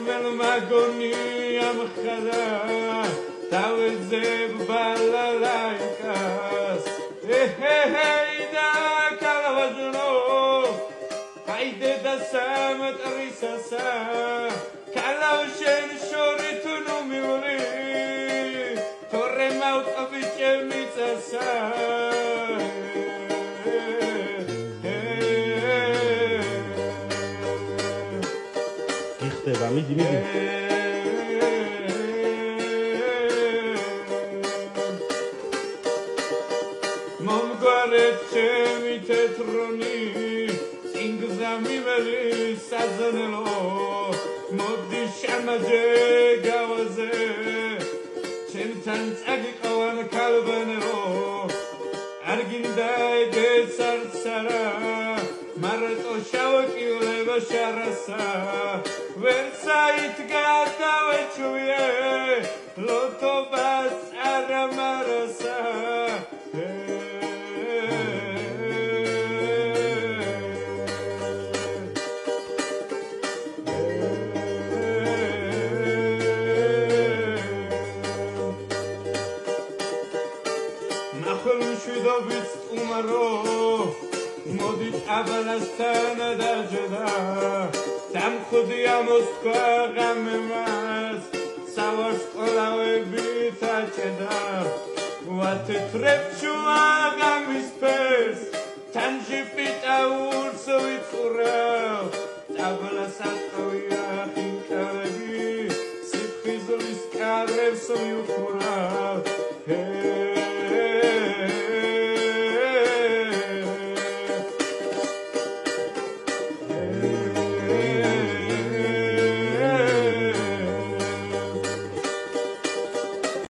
magoni am khada tawzeb balalaikas hey da kalawajno hayde da samat risasa kalawshen shoritunu mimri torre maut abichemitsasa მიდი მომგვარეთ ჩემი თეთრონი წინგზამი მელი საზნელო მოდი შემაჯე გავაზე ჩემთან წაგიყავან ქალბანერო არ გინდა ეცარცარა მარტო შავკიულება შარასა Versait gata vechuye loto bas aramarasa Nakhlu shidobit umaro modit abalastana dajda Tam khudiya Moskva gamemas savars qolawები tacheda vatetrepchu agamis pers tanjipita urso itsurav tabla satqoya khinkalebi sipkhizlis karevs uyukhurav